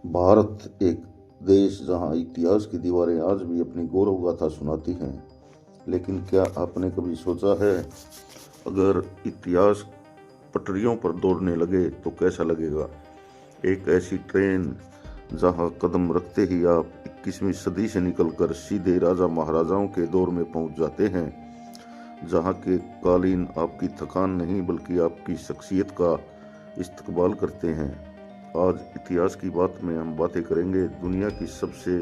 भारत एक देश जहां इतिहास की दीवारें आज भी अपनी गौरव गाथा सुनाती हैं। लेकिन क्या आपने कभी सोचा है, अगर इतिहास पटरियों पर दौड़ने लगे तो कैसा लगेगा? एक ऐसी ट्रेन जहां कदम रखते ही आप 21वीं सदी से निकलकर सीधे राजा महाराजाओं के दौर में पहुंच जाते हैं, जहां के कालीन आपकी थकान नहीं बल्कि आपकी शख्सियत का इस्तकबाल करते हैं। आज इतिहास की बात में हम बातें करेंगे दुनिया की सबसे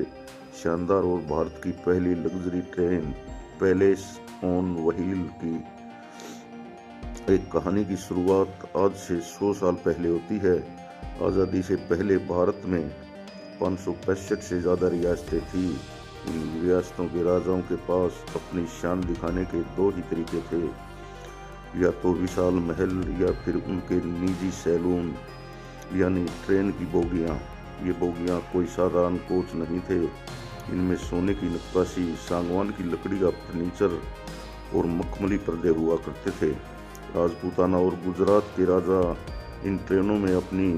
शानदार और भारत की पहली luxury train palace on wheel की एक कहानी की शुरुआत आज से 100 साल पहले होती है। आज़ादी से पहले भारत में 565 से ज़्यादा रियासतें थीं। इन रियासतों के राजाओं के पास अपनी शान दिखाने के दो ही तरीके थे, या तो विशाल महल या फिर उनके निजी सैलून यानी ट्रेन की बोगियाँ। ये बोगियाँ कोई साधारण कोच नहीं थे। इनमें सोने की नक्काशी, सागवान की लकड़ी का फर्नीचर और मखमली पर्दे हुआ करते थे। राजपूताना और गुजरात के राजा इन ट्रेनों में अपनी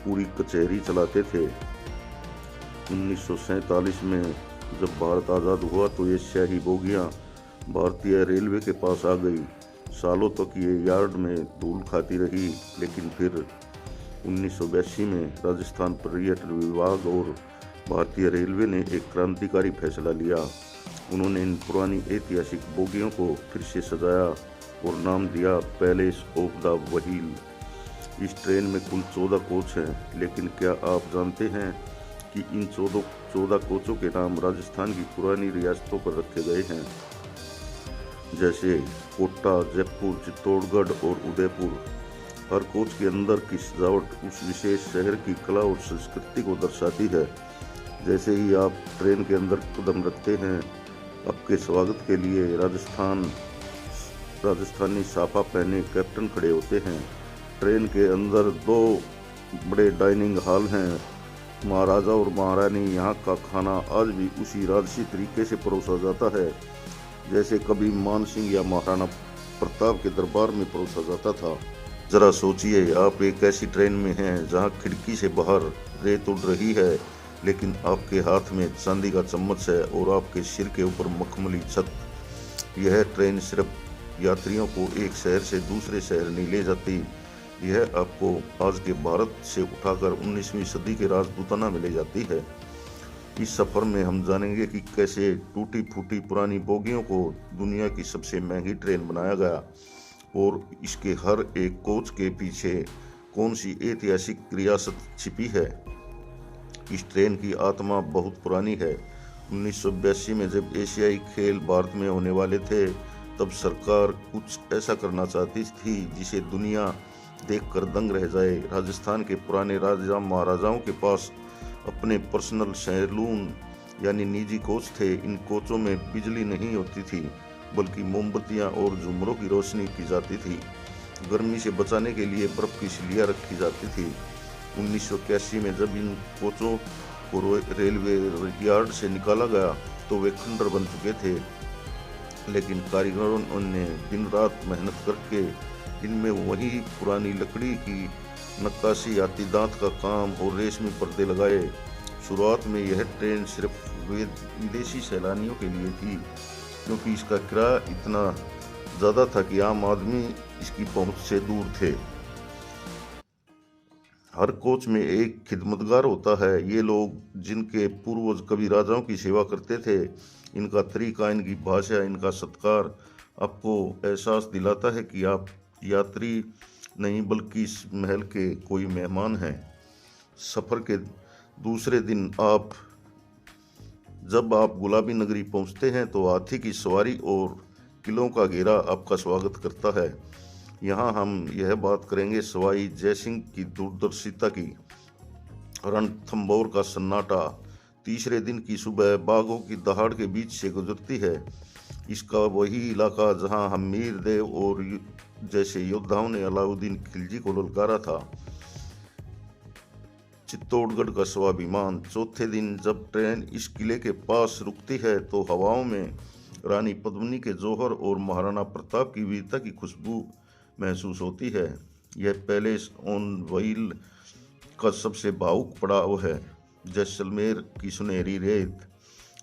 पूरी कचहरी चलाते थे। 1947 में जब भारत आज़ाद हुआ तो ये शाही बोगियाँ भारतीय रेलवे के पास आ गई। सालों तक ये यार्ड में धूल खाती रही, लेकिन फिर 1982 में राजस्थान पर्यटन विभाग और भारतीय रेलवे ने एक क्रांतिकारी फैसला लिया। उन्होंने इन पुरानी ऐतिहासिक बोगियों को फिर से सजाया और नाम दिया पैलेस ऑफ द व्हील। इस ट्रेन में कुल 14 कोच हैं, लेकिन क्या आप जानते हैं कि इन 14 कोचों के नाम राजस्थान की पुरानी रियासतों पर रखे गए हैं, जैसे कोटा, जयपुर, चित्तौड़गढ़ और उदयपुर। हर कोच के अंदर की सजावट उस विशेष शहर की कला और संस्कृति को दर्शाती है। जैसे ही आप ट्रेन के अंदर कदम रखते हैं, आपके स्वागत के लिए राजस्थानी साफा पहने कैप्टन खड़े होते हैं। ट्रेन के अंदर दो बड़े डाइनिंग हॉल हैं। महाराजा और महारानी यहाँ का खाना आज भी उसी राजसी तरीके से परोसा जाता है जैसे कभी मान सिंह या महाराणा प्रताप के दरबार में परोसा जाता था। जरा सोचिए, आप एक ऐसी ट्रेन में हैं जहाँ खिड़की से बाहर रेत उड़ रही है, लेकिन आपके हाथ में चांदी का चम्मच है और आपके सिर के ऊपर मखमली छत। यह ट्रेन सिर्फ यात्रियों को एक शहर से दूसरे शहर नहीं ले जाती, यह आपको आज के भारत से उठाकर 19वीं सदी के राजपूताना में ले जाती है। इस सफ़र में हम जानेंगे कि कैसे टूटी फूटी पुरानी बोगियों को दुनिया की सबसे महंगी ट्रेन बनाया गया और इसके हर एक कोच के पीछे कौन सी ऐतिहासिक रियासत छिपी है। इस ट्रेन की आत्मा बहुत पुरानी है। 1982 में जब एशियाई खेल भारत में होने वाले थे, तब सरकार कुछ ऐसा करना चाहती थी जिसे दुनिया देखकर दंग रह जाए। राजस्थान के पुराने राजा महाराजाओं के पास अपने पर्सनल सैलून यानी निजी कोच थे। इन कोचों में बिजली नहीं होती थी, बल्कि मोमबत्तियां और झुमरों की रोशनी की जाती थी। गर्मी से बचाने के लिए बर्फ की सिलियाँ रखी जाती थी। 1981 में जब इन कोचों को रेलवे यार्ड से निकाला गया तो वे खंडर बन चुके थे, लेकिन कारीगरों ने दिन रात मेहनत करके इनमें वही पुरानी लकड़ी की नक्काशी, हाथी दांत का काम और रेशमी पर्दे लगाए। शुरुआत में यह ट्रेन सिर्फ विदेशी सैलानियों के लिए थी, क्योंकि इसका किराया इतना ज़्यादा था कि आम आदमी इसकी पहुंच से दूर थे। हर कोच में एक खिदमतगार होता है। ये लोग जिनके पूर्वज कभी राजाओं की सेवा करते थे। इनका तरीका, इनकी भाषा, इनका सत्कार आपको एहसास दिलाता है कि आप यात्री नहीं बल्कि इस महल के कोई मेहमान हैं। सफ़र के दूसरे दिन जब आप गुलाबी नगरी पहुंचते हैं तो हाथी की सवारी और किलों का घेरा आपका स्वागत करता है। यहाँ हम यह बात करेंगे सवाई जयसिंह की दूरदर्शिता की। रणथंभौर का सन्नाटा तीसरे दिन की सुबह बाघों की दहाड़ के बीच से गुजरती है। इसका वही इलाका जहाँ हम मीर देव और जैसे योद्धाओं ने अलाउद्दीन खिलजी को ललकारा था। चित्तौड़गढ़ का स्वाभिमान। चौथे दिन जब ट्रेन इस किले के पास रुकती है तो हवाओं में रानी पद्मिनी के जौहर और महाराणा प्रताप की वीरता की खुशबू महसूस होती है। यह पैलेस ऑन व्हील का सबसे भावुक पड़ाव है जैसलमेर की सुनहरी रेत।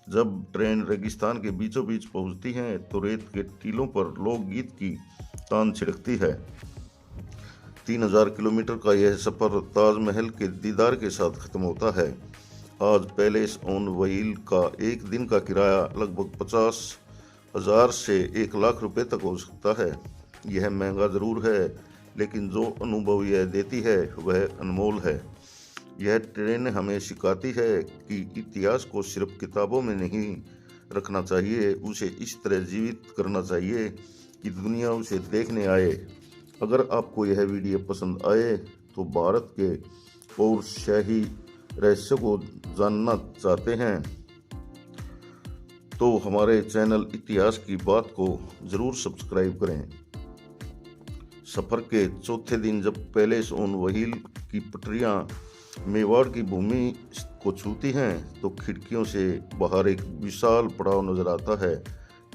जब ट्रेन रेगिस्तान के बीचों बीच पहुंचती है तो रेत के टीलों पर लोकगीत की तान छिड़कती है। 3000 किलोमीटर का यह सफ़र ताजमहल के दीदार के साथ खत्म होता है। आज पैलेस ऑन व्हील का एक दिन का किराया लगभग 50,000 से 1 लाख रुपए तक हो सकता है। यह महंगा जरूर है, लेकिन जो अनुभव यह देती है वह अनमोल है। यह ट्रेन हमें सिखाती है कि इतिहास को सिर्फ किताबों में नहीं रखना चाहिए, उसे इस तरह जीवित करना चाहिए कि दुनिया उसे देखने आए। अगर आपको यह वीडियो पसंद आए तो भारत के पौरशाही रहस्य को जानना चाहते हैं तो हमारे चैनल इतिहास की बात को ज़रूर सब्सक्राइब करें। सफ़र के चौथे दिन जब पैलेस ऑन व्हील की पटरियां मेवाड़ की भूमि को छूती हैं तो खिड़कियों से बाहर एक विशाल पड़ाव नजर आता है,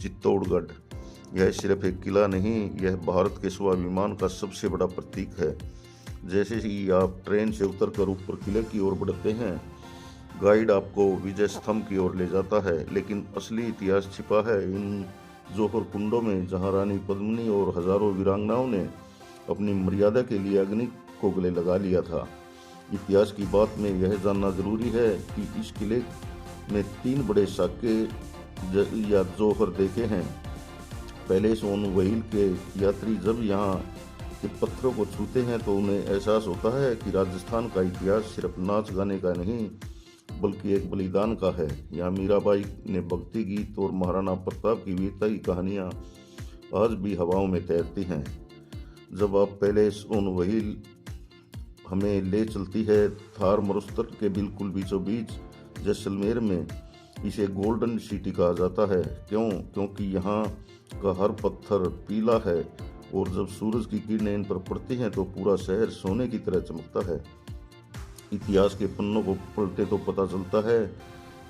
चित्तौड़गढ़। यह सिर्फ एक किला नहीं, यह भारत के स्वाभिमान का सबसे बड़ा प्रतीक है। जैसे ही आप ट्रेन से उतरकर ऊपर किले की ओर बढ़ते हैं, गाइड आपको विजय स्तंभ की ओर ले जाता है, लेकिन असली इतिहास छिपा है इन जौहर कुंडों में, जहां रानी पद्मिनी और हजारों वीरांगनाओं ने अपनी मर्यादा के लिए अग्नि को गले लगा लिया था। इतिहास की बात में यह जानना जरूरी है कि इस किले में 3 बड़े साके या जौहर देखे हैं। पैलेस ऑन व्हील के यात्री जब यहाँ के पत्थरों को छूते हैं तो उन्हें एहसास होता है कि राजस्थान का इतिहास सिर्फ नाच गाने का नहीं बल्कि एक बलिदान का है। यहाँ मीराबाई ने भक्ति गीत और महाराणा प्रताप की वीरता की कहानियाँ आज भी हवाओं में तैरती हैं। जब आप पैलेस ऑन व्हील हमें ले चलती है थार मरुस्थल के बिल्कुल बीचों बीच जैसलमेर में। इसे गोल्डन सिटी कहा जाता है। क्योंकि यहाँ का हर पत्थर पीला है और जब सूरज की किरणें इन पर पड़ती हैं तो पूरा शहर सोने की तरह चमकता है। इतिहास के पन्नों को पलटे तो पता चलता है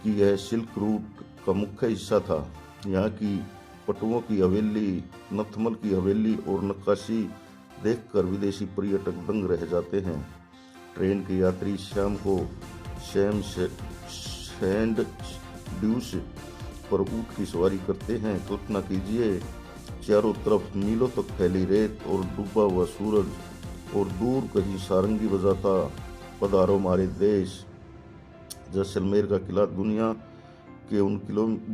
कि यह सिल्क रूट का मुख्य हिस्सा था। यहाँ की पटुओं की हवेली, नथमल की हवेली और नक्काशी देखकर विदेशी पर्यटक दंग रह जाते हैं। ट्रेन के यात्री शाम को सैंड ड्यूस पर ऊँट की सवारी करते हैं। कल्पना कीजिए, चारों तरफ मीलों तक फैली रेत और डूबा हुआ सूरज और दूर कहीं सारंगी बजाता पधारो मारे देश। जैसलमेर का किला दुनिया के उन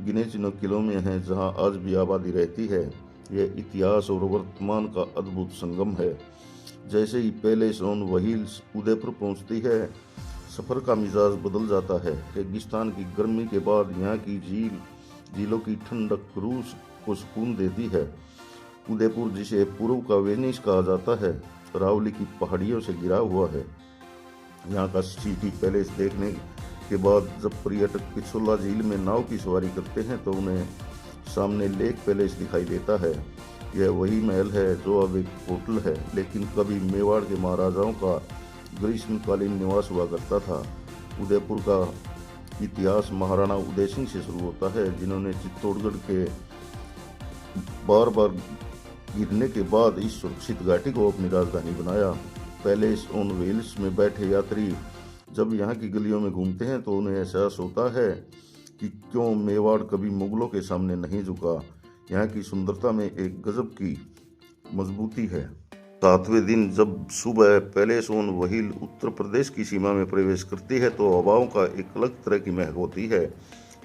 गिने चुने किलों में है जहां आज भी आबादी रहती है। यह इतिहास और वर्तमान का अद्भुत संगम है। जैसे ही पैलेस ऑन व्हील्स उदयपुर पहुंचती है, सफ़र का मिजाज बदल जाता है। रेगिस्तान की गर्मी के बाद यहाँ की झीलों की ठंडक रूस को सुकून देती है। उदयपुर, जिसे पूर्व का वेनिस कहा जाता है, अरावली की पहाड़ियों से घिरा हुआ है। यहाँ का सिटी पैलेस देखने के बाद जब पर्यटक पिछोला झील में नाव की सवारी करते हैं तो उन्हें सामने लेक पैलेस दिखाई देता है। यह वही महल है जो अब एक होटल है, लेकिन कभी मेवाड़ के महाराजाओं का ग्रीष्मकालीन निवास हुआ करता था। उदयपुर का इतिहास महाराणा उदय सिंह से शुरू होता है, जिन्होंने चित्तौड़गढ़ के बार बार गिरने के बाद इस सुरक्षित घाटी को अपनी राजधानी बनाया। पैलेस ऑन व्हील्स में बैठे यात्री जब यहाँ की गलियों में घूमते हैं तो उन्हें एहसास होता है कि क्यों मेवाड़ कभी मुगलों के सामने नहीं झुका। यहाँ की सुंदरता में एक गजब की मजबूती है। 7वें दिन जब सुबह palace on wheel Uttar Pradesh की सीमा में प्रवेश करती है तो हवाओं का एक अलग तरह की महक होती है।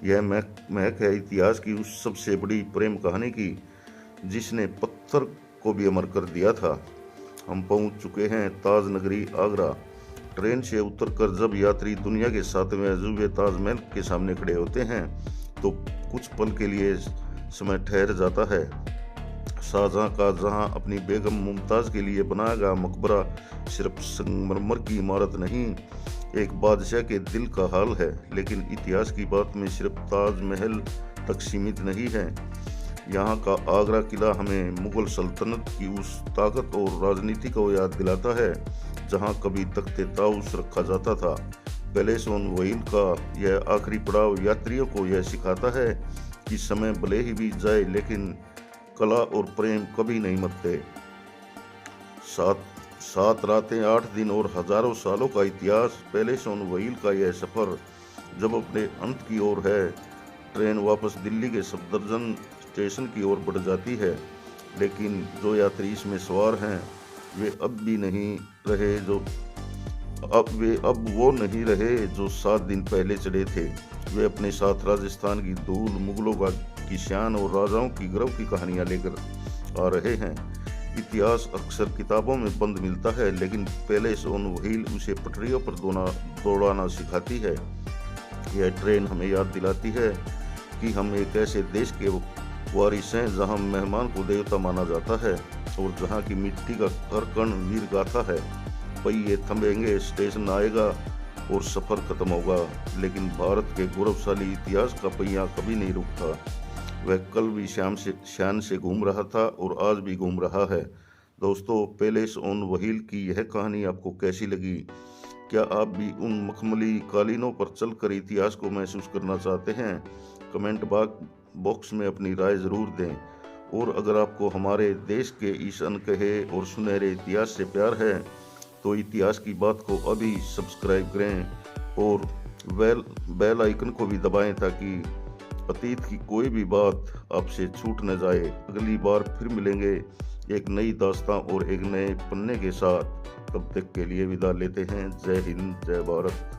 यह महक है इतिहास की उस सबसे बड़ी प्रेम कहानी की जिसने पत्थर को भी अमर कर दिया था। हम पहुंच चुके हैं ताज नगरी आगरा। ट्रेन से उतरकर जब यात्री दुनिया के 7वें अजूबे ताजमहल के सामने खड़े होते हैं तो कुछ पल के लिए समय ठहर जाता है। शाहजहां का जहां अपनी बेगम मुमताज़ के लिए बनाया गया मकबरा सिर्फ संगमरमर की इमारत नहीं, एक बादशाह के दिल का हाल है। लेकिन इतिहास की बात में सिर्फ ताजमहल तक सीमित नहीं है। यहाँ का आगरा किला हमें मुगल सल्तनत की उस ताकत और राजनीति को याद दिलाता है जहाँ कभी तख्ते ताऊस रखा जाता था। पैलेस ऑन व्हील का यह आखिरी पड़ाव यात्रियों को यह सिखाता है कि समय भले ही बीत जाए लेकिन कला और प्रेम कभी नहीं मरते। 7 रातें 8 दिन और हजारों सालों का इतिहास। पैलेस ऑन व्हील का यह सफर जब अपने अंत की ओर है, ट्रेन वापस दिल्ली के सफदरजंग स्टेशन की ओर बढ़ जाती है। लेकिन जो यात्री इसमें सवार हैं वे अब भी नहीं रहे जो अब वो नहीं रहे जो 7 दिन पहले चढ़े थे। वे अपने साथ राजस्थान की धूल, मुगलों की शान और राजाओं की गर्व की कहानियां लेकर आ रहे हैं। इतिहास अक्सर किताबों में बंद मिलता है, लेकिन पैलेस ऑन व्हील उसे पटरियों पर दौड़ाना सिखाती है। यह ट्रेन हमें याद दिलाती है कि हम एक ऐसे देश के वारिस हैं जहां मेहमान को देवता माना जाता है और जहां की मिट्टी का हर कण वीर गाथा है। पहिए थमेंगे, स्टेशन आएगा और सफर खत्म होगा, लेकिन भारत के गौरवशाली इतिहास का पहिया कभी नहीं रुकता। वह कल भी शान से घूम रहा था और आज भी घूम रहा है। दोस्तों, पैलेस ऑन व्हील की यह कहानी आपको कैसी लगी? क्या आप भी उन मखमली कालीनों पर चलकर इतिहास को महसूस करना चाहते हैं? कमेंट बॉक्स में अपनी राय जरूर दें। और अगर आपको हमारे देश के इस अनकहे और सुनहरे इतिहास से प्यार है तो इतिहास की बात को अभी सब्सक्राइब करें और बेल आइकन को भी दबाएं ताकि अतीत की कोई भी बात आपसे छूट न जाए। अगली बार फिर मिलेंगे एक नई दास्तां और एक नए पन्ने के साथ। तब तक के लिए विदा लेते हैं। जय हिंद, जय भारत।